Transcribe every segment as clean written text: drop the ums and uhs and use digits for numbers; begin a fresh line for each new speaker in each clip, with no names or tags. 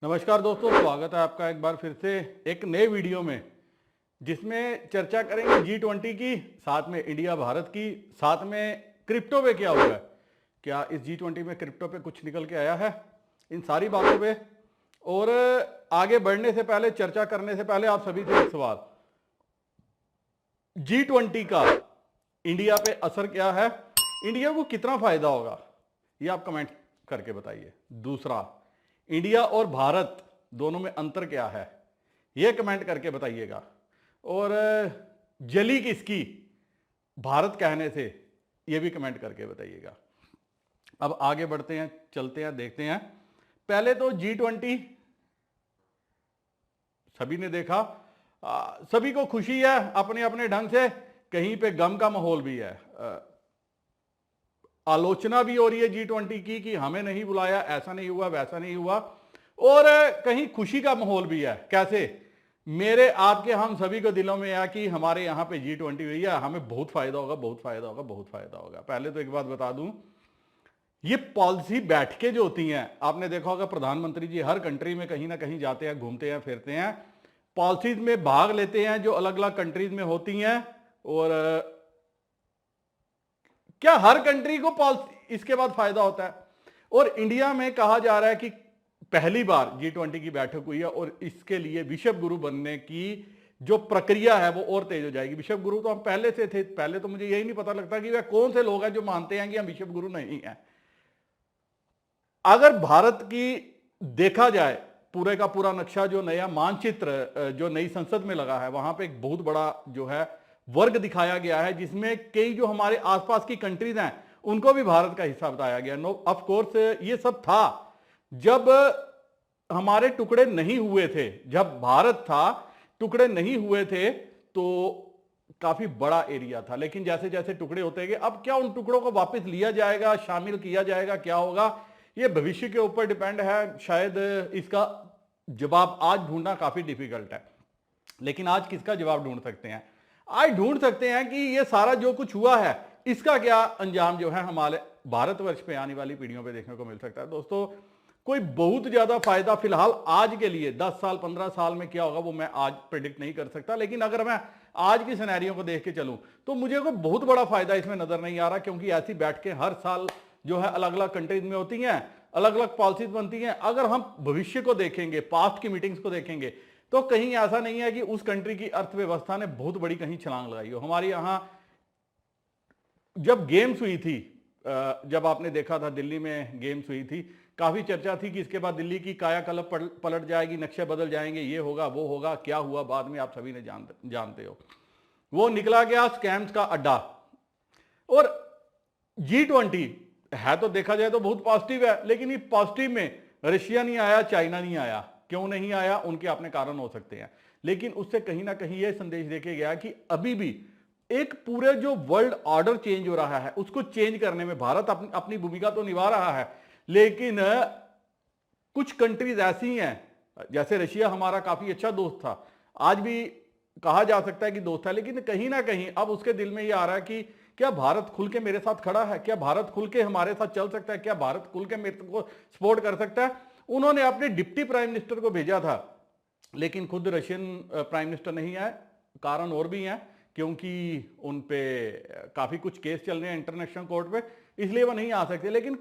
नमस्कार दोस्तों, स्वागत है आपका एक बार फिर से एक नए वीडियो में, जिसमें चर्चा करेंगे G20 की, साथ में इंडिया भारत की, साथ में क्रिप्टो पे क्या हुआ है, क्या इस G20 में क्रिप्टो पे कुछ निकल के आया है, इन सारी बातों पे। और आगे बढ़ने से पहले, चर्चा करने से पहले आप सभी से एक सवाल, G20 का इंडिया पे असर क्या है, इंडिया को कितना फायदा होगा, ये आप कमेंट करके बताइए। दूसरा, इंडिया और भारत दोनों में अंतर क्या है, यह कमेंट करके बताइएगा। और जली किसकी भारत कहने से, यह भी कमेंट करके बताइएगा। अब आगे बढ़ते हैं, चलते हैं, देखते हैं। पहले तो G20 सभी ने देखा, सभी को खुशी है अपने अपने ढंग से, कहीं पे गम का माहौल भी है, आलोचना भी हो रही है G20 की कि हमें नहीं बुलाया, ऐसा नहीं हुआ, वैसा नहीं हुआ, और कहीं खुशी का माहौल भी है। कैसे? मेरे आपके हम सभी को दिलों में है कि हमारे यहाँ पे G20 हुई है, हमें बहुत फायदा होगा, बहुत फायदा होगा, बहुत फायदा होगा। पहले तो एक बात बता दूं, ये पॉलिसी बैठकें जो होती हैं, आपने देखा होगा प्रधानमंत्री जी हर कंट्री में कहीं ना कहीं जाते हैं, घूमते हैं, फिरते हैं, पॉलिसीज में भाग लेते हैं जो अलग अलग कंट्रीज में होती हैं। और क्या हर कंट्री को पॉलिसी इसके बाद फायदा होता है? और इंडिया में कहा जा रहा है कि पहली बार G20 की बैठक हुई है और इसके लिए विश्व गुरु बनने की जो प्रक्रिया है वो और तेज हो जाएगी। विश्व गुरु तो हम पहले से थे, पहले तो मुझे यही नहीं पता लगता कि वह कौन से लोग हैं जो मानते हैं कि हम विश्व गुरु नहीं हैं। अगर भारत की देखा जाए पूरे का पूरा नक्शा, जो नया मानचित्र जो नई संसद में लगा है, वहां पे एक बहुत बड़ा जो है वर्ग दिखाया गया है, जिसमें कई जो हमारे आसपास की कंट्रीज हैं उनको भी भारत का हिस्सा बताया गया। नो ऑफ कोर्स ये सब था जब हमारे टुकड़े नहीं हुए थे, जब भारत था टुकड़े नहीं हुए थे तो काफी बड़ा एरिया था। लेकिन जैसे जैसे टुकड़े होते गए, अब क्या उन टुकड़ों को वापस लिया जाएगा, शामिल किया जाएगा, क्या होगा, ये भविष्य के ऊपर डिपेंड है। शायद इसका जवाब आज ढूंढना काफी डिफिकल्ट है, लेकिन आज किसका जवाब ढूंढ सकते हैं? आज ढूंढ सकते हैं कि ये सारा जो कुछ हुआ है इसका क्या अंजाम जो है हमारे भारतवर्ष पे आने वाली पीढ़ियों पे देखने को मिल सकता है। दोस्तों, कोई बहुत ज्यादा फायदा फिलहाल आज के लिए 10 साल 15 साल में क्या होगा वो मैं आज प्रिडिक्ट नहीं कर सकता, लेकिन अगर मैं आज की सिनेरियो को देख के चलूं तो मुझे कोई बहुत बड़ा फायदा इसमें नजर नहीं आ रहा, क्योंकि ऐसी बैठकें हर साल जो है अलग अलग कंट्रीज में होती हैं, अलग अलग पॉलिसीज बनती हैं। अगर हम भविष्य को देखेंगे, पास्ट की मीटिंग्स को देखेंगे, तो कहीं ऐसा नहीं है कि उस कंट्री की अर्थव्यवस्था ने बहुत बड़ी कहीं छलांग लगाई हो। हमारे यहां जब गेम्स हुई थी, जब आपने देखा था दिल्ली में गेम्स हुई थी, काफी चर्चा थी कि इसके बाद दिल्ली की कायाकल्प पलट जाएगी, नक्शे बदल जाएंगे, ये होगा, वो होगा। क्या हुआ बाद में आप सभी ने जानते हो, वो निकला गया स्कैम्स का अड्डा। और G20 है तो देखा जाए तो बहुत पॉजिटिव है, लेकिन ये पॉजिटिव में रशिया नहीं आया, चाइना नहीं आया। क्यों नहीं आया? उनके अपने कारण हो सकते हैं, लेकिन उससे कहीं ना कहीं यह संदेश देके गया कि अभी भी एक पूरे जो वर्ल्ड ऑर्डर चेंज हो रहा है उसको चेंज करने में भारत अपनी भूमिका तो निभा रहा है, लेकिन कुछ कंट्रीज ऐसी हैं, जैसे रशिया हमारा काफी अच्छा दोस्त था, आज भी कहा जा सकता है कि दोस्त है, लेकिन कहीं ना कहीं अब उसके दिल में यह आ रहा है कि क्या भारत खुल के मेरे साथ खड़ा है, क्या भारत खुल के हमारे साथ चल सकता है, क्या भारत खुल के मेरे को सपोर्ट कर सकता है। उन्होंने अपने डिप्टी प्राइम मिनिस्टर को भेजा था, लेकिन खुद रशियन प्राइम मिनिस्टर नहीं आए। कारण और भी हैं, क्योंकि उन पे काफी कुछ केस चल रहे हैं इंटरनेशनल कोर्ट पे, इसलिए वो नहीं आ सकते। लेकिन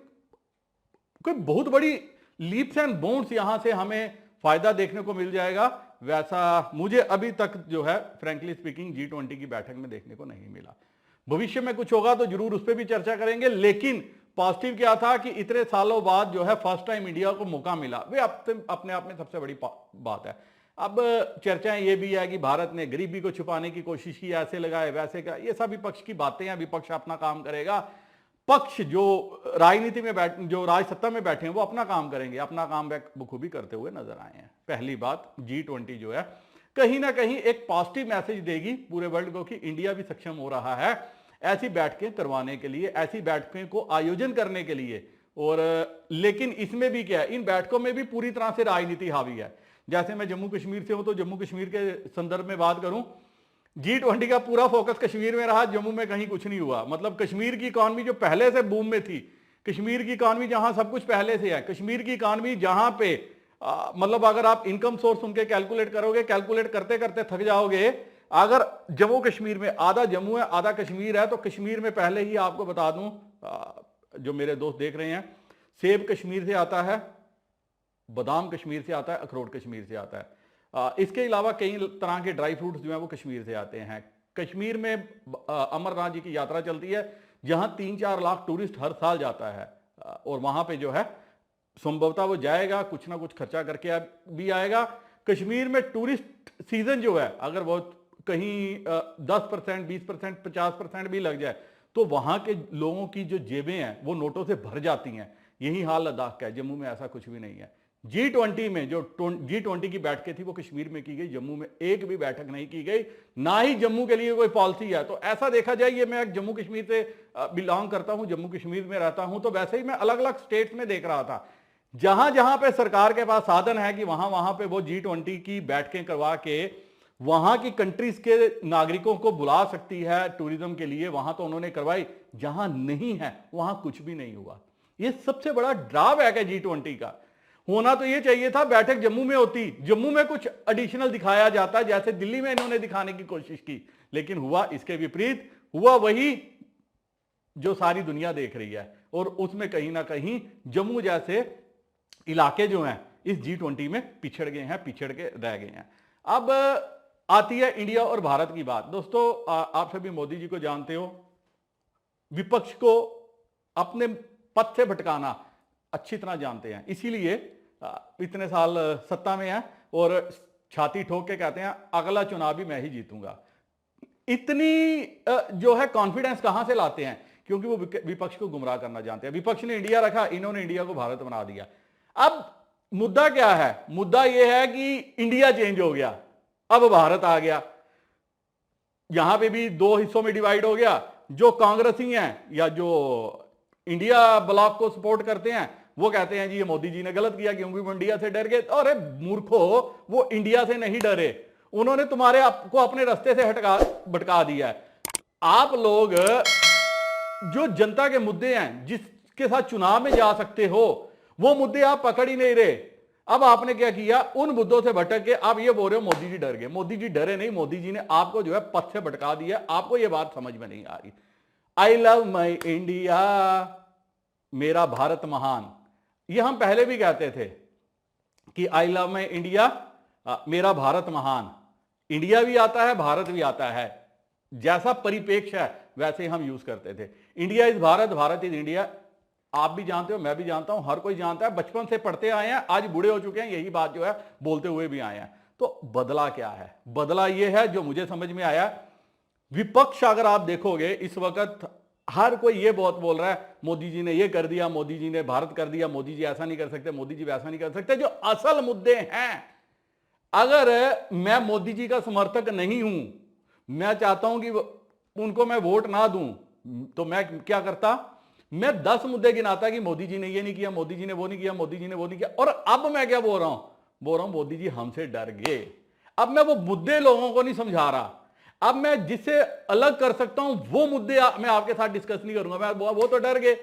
कोई बहुत बड़ी लीप्स एंड बाउंड्स यहां से हमें फायदा देखने को मिल जाएगा, वैसा मुझे अभी तक जो है फ्रैंकली स्पीकिंग G20 की बैठक में देखने को नहीं मिला। भविष्य में कुछ होगा तो जरूर उस पर भी चर्चा करेंगे, लेकिन पॉजिटिव क्या था कि इतने सालों बाद जो है फर्स्ट टाइम इंडिया को मौका मिला, वे अपने आप में सबसे बड़ी बात है। अब चर्चाएं ये भी है कि भारत ने गरीबी को छुपाने की कोशिश की, ऐसे लगाए वैसे का, ये सब विपक्ष की बातें हैं। विपक्ष अपना काम करेगा, पक्ष जो राजनीति में जो राज सत्ता में बैठे हैं वो अपना काम करेंगे, अपना काम बखूबी करते हुए नजर आए हैं। पहली बात, G20 जो है कहीं ना कहीं एक पॉजिटिव मैसेज देगी पूरे वर्ल्ड को कि इंडिया भी सक्षम हो रहा है ऐसी बैठकें करवाने के लिए, ऐसी बैठकें को आयोजन करने के लिए। और लेकिन इसमें भी क्या है, इन बैठकों में भी पूरी तरह से राजनीति हावी है। जैसे मैं जम्मू कश्मीर से हूं तो जम्मू कश्मीर के संदर्भ में बात करूं, G20 का पूरा फोकस कश्मीर में रहा, जम्मू में कहीं कुछ नहीं हुआ। मतलब कश्मीर की इकॉनमी जो पहले से बूम में थी, कश्मीर की इकॉनमी जहां सब कुछ पहले से है, कश्मीर की इकॉनमी जहां पे मतलब अगर आप इनकम सोर्स उनके कैलकुलेट करोगे, कैलकुलेट करते करते थक जाओगे। अगर जम्मू कश्मीर में आधा जम्मू है आधा कश्मीर है, तो कश्मीर में पहले ही आपको बता दूं, जो मेरे दोस्त देख रहे हैं, सेब कश्मीर से आता है, बादाम कश्मीर से आता है, अखरोट कश्मीर से आता है। इसके अलावा कई तरह के ड्राई फ्रूट्स जो हैं वो कश्मीर से आते हैं। कश्मीर में अमरनाथ जी की यात्रा चलती है, जहां 3-4 लाख टूरिस्ट हर साल जाता है, और वहां पे जो है संभवतः वो जाएगा, कुछ ना कुछ खर्चा करके भी आएगा। कश्मीर में टूरिस्ट सीजन जो है, अगर वो कहीं 10%, 20%, 50% भी लग जाए, तो वहां के लोगों की जो जेबें हैं वो नोटों से भर जाती हैं। यही हाल लद्दाख का है। जम्मू में ऐसा कुछ भी नहीं है। G20 में जो G20 की बैठकें थी वो कश्मीर में की गई, जम्मू में एक भी बैठक नहीं की गई, ना ही जम्मू के लिए कोई पॉलिसी है। तो ऐसा देखा जाए, ये मैं जम्मू कश्मीर से बिलोंग करता हूं, जम्मू कश्मीर में रहता हूं, तो वैसे ही मैं अलग अलग स्टेट्स में देख रहा था, जहां जहां पे सरकार के पास साधन है कि वहां वहां पे वो G20 की बैठकें करवा के वहां की कंट्रीज के नागरिकों को बुला सकती है टूरिज्म के लिए, वहां तो उन्होंने करवाई। जहां नहीं है वहां कुछ भी नहीं हुआ। ये सबसे बड़ा ड्रॉबैक है G20 का। होना तो ये चाहिए था बैठक जम्मू में होती, जम्मू में कुछ एडिशनल दिखाया जाता, जैसे दिल्ली में इन्होंने दिखाने की कोशिश की, लेकिन हुआ इसके विपरीत। हुआ वही जो सारी दुनिया देख रही है, और उसमें कहीं ना कहीं जम्मू जैसे इलाके जो हैं इस G20 में पिछड़ गए हैं, पिछड़ के रह गए हैं। अब आती है इंडिया और भारत की बात। दोस्तों, आप सभी मोदी जी को जानते हो, विपक्ष को अपने पथ से भटकाना अच्छी तरह जानते हैं, इसीलिए इतने साल सत्ता में है और छाती ठोक के कहते हैं अगला चुनाव भी मैं ही जीतूंगा। इतनी जो है कॉन्फिडेंस कहां से लाते हैं? क्योंकि वो विपक्ष को गुमराह करना जानते हैं। विपक्ष ने इंडिया रखा, इन्होंने इंडिया को भारत बना दिया। अब मुद्दा क्या है? मुद्दा यह है कि इंडिया चेंज हो गया, अब भारत आ गया। यहां पे भी दो हिस्सों में डिवाइड हो गया। जो कांग्रेसी हैं या जो इंडिया ब्लॉक को सपोर्ट करते हैं वो कहते हैं जी ये मोदी जी ने गलत किया क्योंकि वो इंडिया से डर गए। अरे मूर्खो, वो इंडिया से नहीं डरे, उन्होंने तुम्हारे आपको अपने रास्ते से भटका दिया है। आप लोग जो जनता के मुद्दे हैं, जिसके साथ चुनाव में जा सकते हो, वो मुद्दे आप पकड़ ही नहीं रहे। अब आपने क्या किया? उन मुद्दों से भटक के आप ये बोल रहे हो मोदी जी डर गए। मोदी जी डरे नहीं, मोदी जी ने आपको जो है पथ से भटका दिया। आपको ये बात समझ में नहीं आ रही। आई लव माई इंडिया, मेरा भारत महान, ये हम पहले भी कहते थे कि आई लव माई इंडिया, मेरा भारत महान। इंडिया भी आता है, भारत भी आता है, जैसा परिपेक्ष है वैसे हम यूज करते थे। India is Bharat, Bharat is India. आप भी जानते हो, मैं भी जानता हूं, हर कोई जानता है, बचपन से पढ़ते आए हैं, आज बूढ़े हो चुके हैं, यही बात जो है बोलते हुए भी आए हैं। तो बदला क्या है? बदला यह है जो मुझे समझ में आया, विपक्ष अगर आप देखोगे इस वक्त हर कोई ये बहुत बोल रहा है मोदी जी ने ये कर दिया, मोदी जी ने भारत कर दिया, मोदी जी ऐसा नहीं कर सकते, मोदी जी वैसा नहीं कर सकते। जो असल मुद्दे हैं, अगर मैं मोदी जी का समर्थक नहीं हूं, मैं चाहता हूं कि उनको मैं वोट ना दूं, तो मैं क्या करता? मैं 10 मुद्दे गिनाता कि मोदी जी ने ये नहीं किया, मोदी जी ने वो नहीं किया, मोदी जी ने वो नहीं किया। और अब मैं क्या बोल रहा हूं मोदी जी हमसे डर गए। अब मैं वो मुद्दे लोगों को नहीं समझा रहा। अब मैं जिससे अलग कर सकता हूं वो मुद्दे मैं आपके साथ डिस्कस नहीं करूंगा। मैं वो तो डर गए,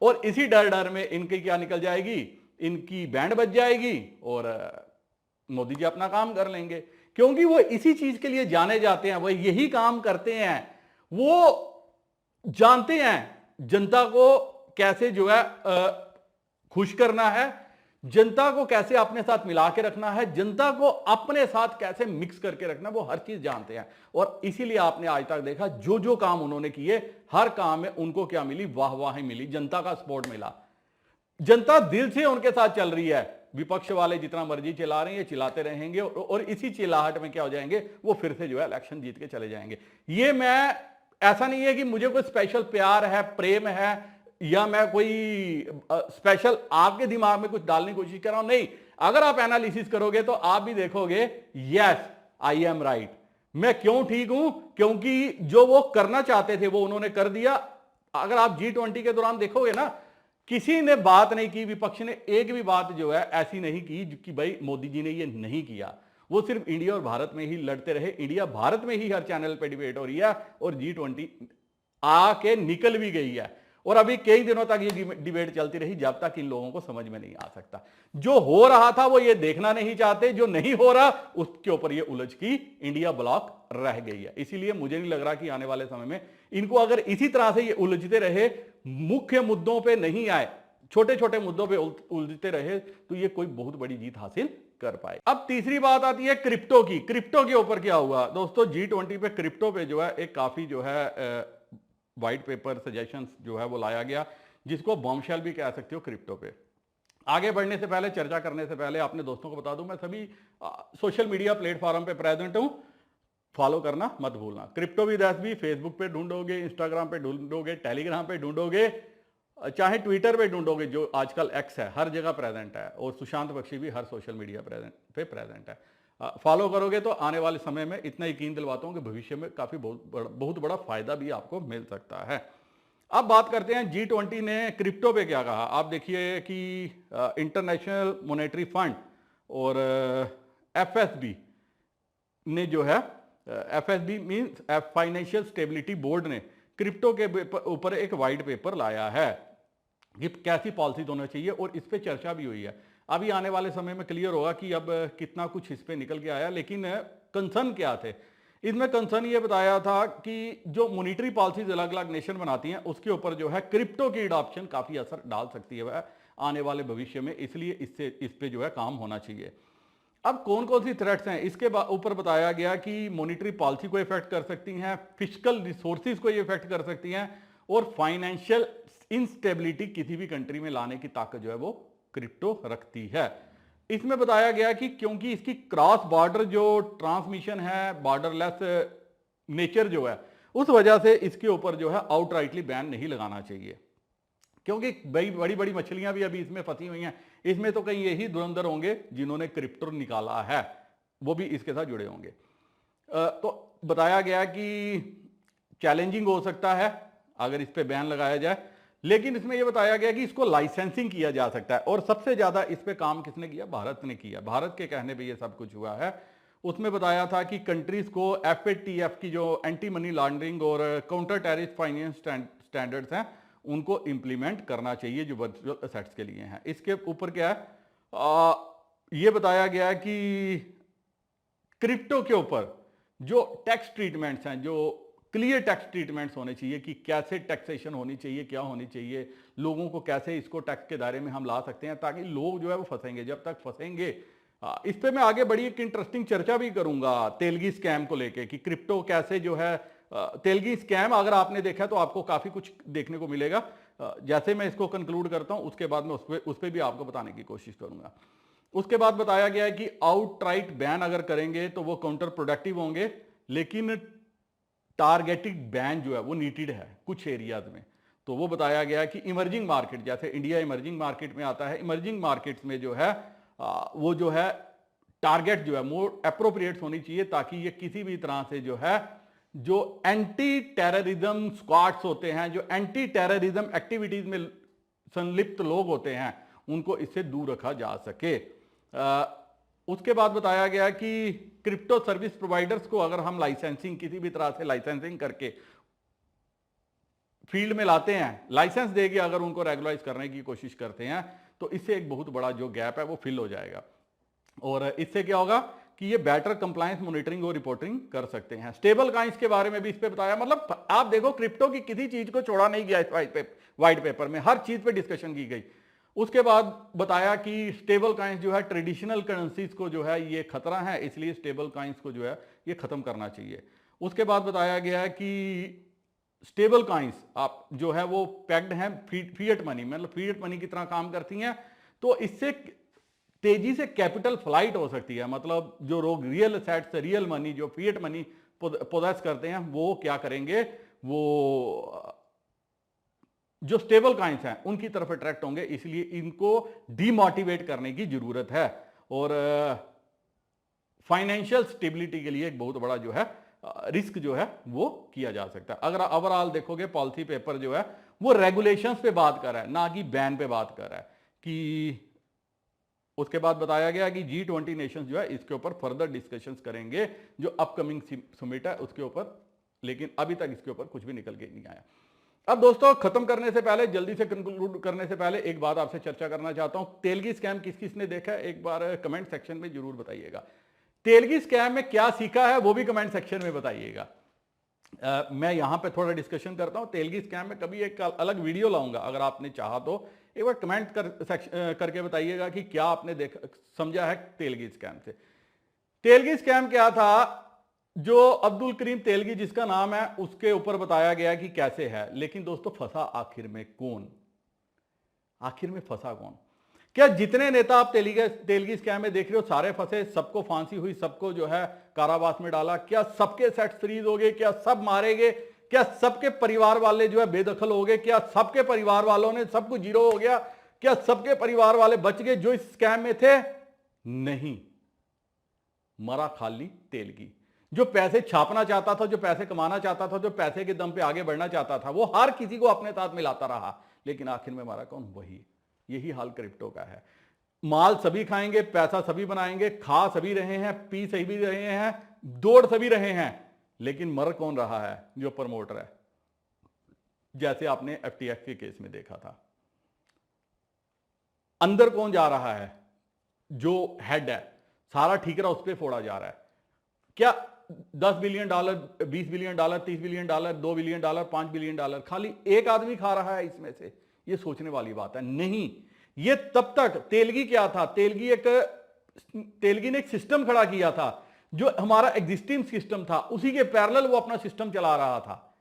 और इसी डर में इनकी क्या निकल जाएगी? इनकी बैंड बज जाएगी और मोदी जी अपना काम कर लेंगे। क्योंकि वो इसी चीज के लिए जाने जाते हैं, वो यही काम करते हैं। वो जानते हैं जनता को कैसे जो है खुश करना है, जनता को कैसे अपने साथ मिला के रखना है, जनता को अपने साथ कैसे मिक्स करके रखना, वो हर चीज जानते हैं। और इसीलिए आपने आज तक देखा जो जो काम उन्होंने किए, हर काम में उनको क्या मिली? वाहवाही मिली, जनता का सपोर्ट मिला। जनता दिल से उनके साथ चल रही है। विपक्ष वाले जितना मर्जी चिल्ला रहे हैं, चिल्लाते रहेंगे, और इसी चिल्लाहट में क्या हो जाएंगे? वो फिर से जो है इलेक्शन जीत के चले जाएंगे। ये मैं, ऐसा नहीं है कि मुझे कोई स्पेशल प्यार है, प्रेम है, या मैं कोई स्पेशल आपके दिमाग में कुछ डालने की कोशिश कर रहा हूं, नहीं। अगर आप एनालिसिस करोगे तो आप भी देखोगे यस आई एम राइट। मैं क्यों ठीक हूं? क्योंकि जो वो करना चाहते थे वो उन्होंने कर दिया। अगर आप G20 के दौरान देखोगे ना, किसी ने बात नहीं की, विपक्ष ने एक भी बात जो है ऐसी नहीं की कि भाई मोदी जी ने ये नहीं किया। वो सिर्फ इंडिया और भारत में ही लड़ते रहे। इंडिया भारत में ही हर चैनल पे डिबेट हो रही है, और G20 आके निकल भी गई है। और अभी कई दिनों तक ये डिबेट चलती रही जब तक इन लोगों को समझ में नहीं आ सकता। जो हो रहा था वो ये देखना नहीं चाहते, जो नहीं हो रहा उसके ऊपर ये उलझ की इंडिया ब्लॉक रह गई है। इसीलिए मुझे नहीं लग रहा कि आने वाले समय में इनको अगर इसी तरह से ये उलझते रहे, मुख्य मुद्दों पे नहीं आए, छोटे छोटे मुद्दों पे उलझते रहे, तो ये कोई बहुत बड़ी जीत हासिल कर पाए। अब तीसरी बात आती है क्रिप्टो की। क्रिप्टो के ऊपर क्या हुआ दोस्तों, G20 पे क्रिप्टो पे जो है एक काफी जो है व्हाइट पेपर सजेशंस जो है वो लाया गया, जिसको बॉम्बशेल भी कह सकते हो क्रिप्टो पे। आगे बढ़ने से पहले, चर्चा करने से पहले अपने दोस्तों को बता दूं, मैं सभी सोशल मीडिया प्लेटफॉर्म पे प्रेजेंट हूं, फॉलो करना मत भूलना। क्रिप्टो विद एसबी फेसबुक पे ढूंढोगे, इंस्टाग्राम पे ढूंढोगे, टेलीग्राम पे ढूंढोगे, चाहे ट्विटर पे ढूंढोगे, जो आजकल एक्स है, हर जगह प्रेजेंट है। और सुशांत बख्शी भी हर सोशल मीडिया पे प्रेजेंट है। फॉलो करोगे तो आने वाले समय में इतना यकीन दिलवाता हूं कि भविष्य में काफी बहुत बड़ा फायदा भी आपको मिल सकता है। अब बात करते हैं G20 ने क्रिप्टो पे क्या कहा। आप देखिए कि इंटरनेशनल मॉनेटरी फंड और FSB ने जो है, FSB means financial stability board ने क्रिप्टो के ऊपर एक वाइट पेपर लाया है कि कैसी पॉलिसी होनी चाहिए, और इस पे चर्चा भी हुई है। अभी आने वाले समय में क्लियर होगा कि अब कितना कुछ इस पे निकल के आया। लेकिन कंसर्न क्या थे इसमें? कंसर्न ये बताया था कि जो मॉनिटरी पॉलिसीज अलग अलग नेशन बनाती हैं, उसके ऊपर जो है क्रिप्टो की एडॉप्शन काफी असर डाल सकती है वह आने वाले भविष्य में, इसलिए इस पे जो है काम होना चाहिए। अब कौन कौन सी थ्रेट्स हैं इसके ऊपर बताया गया कि मॉनिटरी पॉलिसी को इफेक्ट कर सकती हैं, फिजिकल रिसोर्सेज को ये इफेक्ट कर सकती हैं, और फाइनेंशियल इंस्टेबिलिटी किसी भी कंट्री में लाने की ताकत जो है वो क्रिप्टो रखती है। इसमें बताया गया कि क्योंकि इसकी क्रॉस बॉर्डर जो ट्रांसमिशन है, बॉर्डरलेस नेचर जो है, उस वजह से इसके ऊपर जो है आउटराइटली बैन नहीं लगाना चाहिए, क्योंकि बड़ी बड़ी मछलियां भी अभी इसमें फंसी हुई हैं। इसमें तो कहीं यही धुरंधर होंगे जिन्होंने क्रिप्टो निकाला है, वो भी इसके साथ जुड़े होंगे। तो बताया गया कि चैलेंजिंग हो सकता है अगर इस पे बैन लगाया जाए, लेकिन इसमें यह बताया गया कि इसको लाइसेंसिंग किया जा सकता है। और सबसे ज्यादा इस पे काम किसने किया? भारत ने किया। भारत के कहने पे ये सब कुछ हुआ है। उसमें बताया था कि कंट्रीज को FATF की जो एंटी मनी लॉन्ड्रिंग और काउंटर टेररिस्ट फाइनेंस स्टैंडर्ड्स हैं, उनको इंप्लीमेंट करना चाहिए जो वर्चुअल एसेट्स के लिए हैं। इसके ऊपर क्या है, ये बताया गया कि क्रिप्टो के ऊपर जो टैक्स ट्रीटमेंट्स हैं, जो क्लियर टैक्स ट्रीटमेंट्स होने चाहिए कि कैसे टैक्सेशन होनी चाहिए, क्या होनी चाहिए, लोगों को कैसे इसको टैक्स के दायरे में हम ला सकते हैं, ताकि लोग जो है वो फंसेंगे। जब तक फंसेंगे, इस पे मैं आगे बड़ी एक इंटरेस्टिंग चर्चा भी करूंगा तेलगी स्कैम को लेके कि क्रिप्टो कैसे जो है, तेलगी स्कैम अगर आपने देखा तो आपको काफी कुछ देखने को मिलेगा। जैसे मैं इसको कंक्लूड करता हूं, उसके बाद मैं उस पर भी आपको बताने की कोशिश करूंगा। उसके बाद बताया गया है कि आउटराइट बैन अगर करेंगे तो वो काउंटर प्रोडक्टिव होंगे, लेकिन टारगेटेड बैन जो है वो नीडेड है कुछ एरियाज में। तो वो बताया गया कि इमर्जिंग मार्केट, जैसे इंडिया इमर्जिंग मार्केट में आता है, इमर्जिंग मार्केट्स में जो है वो जो है टारगेट जो है मोर एप्रोप्रिएट होनी चाहिए, ताकि ये किसी भी तरह से जो है, जो एंटी टेररिज्म स्क्वाड्स होते हैं, जो एंटी टेररिज्म एक्टिविटीज में संलिप्त लोग होते हैं, उनको इससे दूर रखा जा सके। उसके बाद बताया गया कि क्रिप्टो सर्विस प्रोवाइडर्स को अगर हम लाइसेंसिंग, किसी भी तरह से लाइसेंसिंग करके फील्ड में लाते हैं, लाइसेंस देके अगर उनको रेगुलाइज करने की कोशिश करते हैं, तो इससे एक बहुत बड़ा जो गैप है वो फिल हो जाएगा। और इससे क्या होगा कि ये बेटर कंप्लायंस मॉनिटरिंग और रिपोर्टिंग कर सकते हैं। स्टेबल कॉइंस के बारे में भी इस पे बताया। मतलब आप देखो, क्रिप्टो की किसी चीज को छोड़ा नहीं गया इस व्हाइट पेपर में, हर चीज पे डिस्कशन की गई। उसके बाद बताया कि स्टेबल कॉइंस जो है ट्रेडिशनल करेंसीज को जो है ये खतरा है, इसलिए स्टेबल कॉइंस को जो है ये खत्म करना चाहिए। उसके बाद बताया गया है कि स्टेबल कॉइंस आप जो है वो पैक्ड हैं फिएट मनी, मतलब फिएट मनी की तरह काम करती हैं, तो इससे तेजी से कैपिटल फ्लाइट हो सकती है। मतलब जो लोग रियल एसेट्स, रियल मनी, जो फिएट मनी पोजेस करते हैं, वो क्या करेंगे, वो जो स्टेबल कॉइंस हैं उनकी तरफ अट्रैक्ट होंगे, इसलिए इनको डीमोटिवेट करने की जरूरत है। और फाइनेंशियल स्टेबिलिटी के लिए एक बहुत बड़ा जो है रिस्क जो है वो किया जा सकता है। अगर ओवरऑल देखोगे, पॉलिसी पेपर जो है वो रेगुलेशंस पे बात कर रहा है, ना कि बैन पे बात कर रहा है। कि उसके बाद बताया गया कि G20 नेशंस जो है इसके ऊपर फर्दर डिस्कशंस करेंगे, जो अपकमिंग समिट है उसके ऊपर, लेकिन अभी तक इसके ऊपर कुछ भी निकल के नहीं आया। अब दोस्तों खत्म करने से पहले, जल्दी से कंक्लूड करने से पहले एक बात आपसे चर्चा करना चाहता हूं। तेलगी स्कैम किस किस ने देखा है, एक बार कमेंट सेक्शन में जरूर बताइएगा। तेलगी स्कैम में क्या सीखा है वो भी कमेंट सेक्शन में बताइएगा। मैं यहां पे थोड़ा डिस्कशन करता हूं। तेलगी स्कैम में कभी एक अलग वीडियो लाऊंगा, अगर आपने चाहा तो एक बार कमेंट करके बताइएगा कि क्या आपने देखा समझा है तेलगी स्कैम से। तेलगी स्कैम क्या था, जो अब्दुल करीम तेलगी जिसका नाम है, उसके ऊपर बताया गया कि कैसे है, लेकिन दोस्तों फंसा आखिर में कौन? आखिर में फंसा कौन? क्या जितने नेता आप तेलगी स्कैम में देख रहे हो सारे फंसे, सबको फांसी हुई, सबको जो है कारावास में डाला? क्या सबके सेट फ्रीज हो गए? क्या सब मारे गए? क्या सबके परिवार वाले जो है बेदखल हो गए? क्या सबके परिवार वालों ने सब कुछ जीरो हो गया? क्या सबके परिवार वाले बच गए जो इस स्कैम में थे? नहीं, मरा खाली तेलगी। जो पैसे छापना चाहता था, जो पैसे कमाना चाहता था, जो पैसे के दम पे आगे बढ़ना चाहता था, वो हर किसी को अपने साथ मिलाता रहा, लेकिन आखिर में मारा कौन? वही। यही हाल क्रिप्टो का है। माल सभी खाएंगे, पैसा सभी बनाएंगे, खा सभी रहे हैं, पी सभी रहे हैं, दौड़ सभी रहे हैं, लेकिन मर कौन रहा है? जो प्रमोटर है। जैसे आपने एफटीएक्स के केस में देखा था, अंदर कौन जा रहा है? जो हेड है, सारा ठीकरा उस पर फोड़ा जा रहा है। क्या 10 billion dollar, 20 billion dollar, 30 billion dollar, 2 billion dollar, 5 billion dollar खाली एक आदमी खा रहा है इसमें से? ये सोचने वाली बात है। नहीं, ये तब तक तेलगी क्या था, तेलगी ने एक सिस्टम खड़ा किया था, जो हमारा एग्जिस्टिंग सिस्टम था, उसी के पैरेलल वो अपना सिस्टम चला रहा था।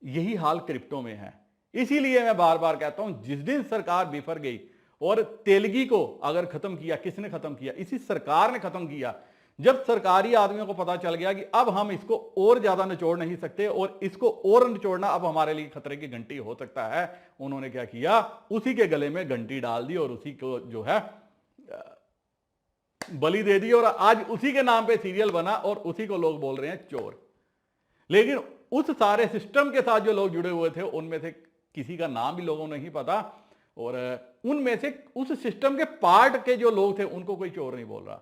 यही हाल क्रिप्टो में है। इसीलिए मैं बार बार कहता हूं, जिस दिन सरकार बिफर गई और तेलगी को अगर खत्म किया, किसने खत्म किया? इसी सरकार ने खत्म किया। जब सरकारी आदमियों को पता चल गया कि अब हम इसको और ज्यादा निचोड़ नहीं सकते और इसको और निचोड़ना अब हमारे लिए खतरे की घंटी हो सकता है, उन्होंने क्या किया? उसी के गले में घंटी डाल दी और उसी को जो है बलि दे दी, और आज उसी के नाम पे सीरियल बना और उसी को लोग बोल रहे हैं चोर। लेकिन उस सारे सिस्टम के साथ जो लोग जुड़े हुए थे, उनमें से किसी का नाम भी लोगों नहीं पता, और उनमें से उस सिस्टम के पार्ट के जो लोग थे उनको कोई चोर नहीं बोल रहा।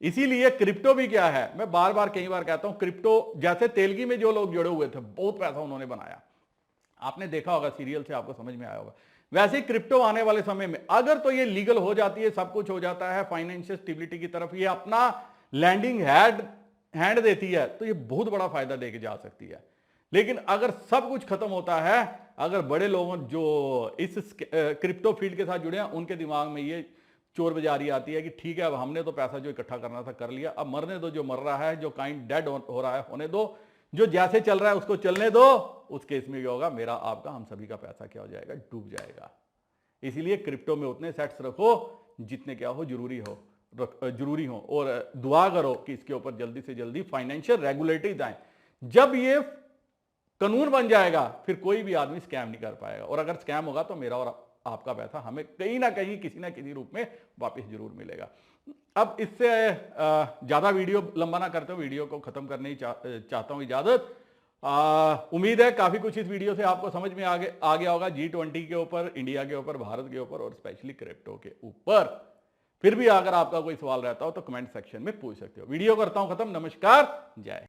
इसीलिए क्रिप्टो भी क्या है, मैं बार बार कई बार कहता हूं, क्रिप्टो जैसे तेलगी में जो लोग जुड़े हुए थे, बहुत पैसा उन्होंने बनाया, आपने देखा होगा सीरियल से, आपको समझ में आया होगा। वैसे ही क्रिप्टो आने वाले समय में अगर तो ये लीगल हो जाती है, सब कुछ हो जाता है, फाइनेंशियल स्टेबिलिटी की तरफ ये अपना लैंडिंग हैंड देती है, तो ये बहुत बड़ा फायदा देके जा सकती है। लेकिन अगर सब कुछ खत्म होता है, अगर बड़े लोगों जो इस क्रिप्टो फील्ड के साथ जुड़े हैं, उनके दिमाग में ये चोर बाजारी आती है कि ठीक है, अब हमने तो पैसा जो इकट्ठा करना था कर लिया, अब मरने दो, जो मर रहा है, जो काइंड डेड हो रहा है होने दो, जो जैसे चल रहा है उसको चलने दो। उस केस में क्या होगा? मेरा, आपका, हम सभी का पैसा क्या हो जाएगा? डूब जाएगा। इसीलिए क्रिप्टो में उतने सेट्स रखो जितने क्या हो, जरूरी हो, और दुआ करो कि इसके ऊपर जल्दी से जल्दी फाइनेंशियल रेगुलेटरीज आए। जब ये कानून बन जाएगा, फिर कोई भी आदमी स्कैम नहीं कर पाएगा, और अगर स्कैम होगा तो मेरा और आपका पैसा हमें कहीं ना कहीं, किसी ना किसी रूप में वापस जरूर मिलेगा। अब इससे ज्यादा वीडियो लंबा ना करते हुए वीडियो को खत्म करने ही चाहता हूं इजाजत। उम्मीद है काफी कुछ इस वीडियो से आपको समझ में आ गया होगा, G20 के ऊपर, इंडिया के ऊपर, भारत के ऊपर और स्पेशली क्रिप्टो के ऊपर। फिर भी अगर आपका कोई सवाल रहता हो तो कमेंट सेक्शन में पूछ सकते हो। वीडियो करता हूं खत्म। नमस्कार, जय।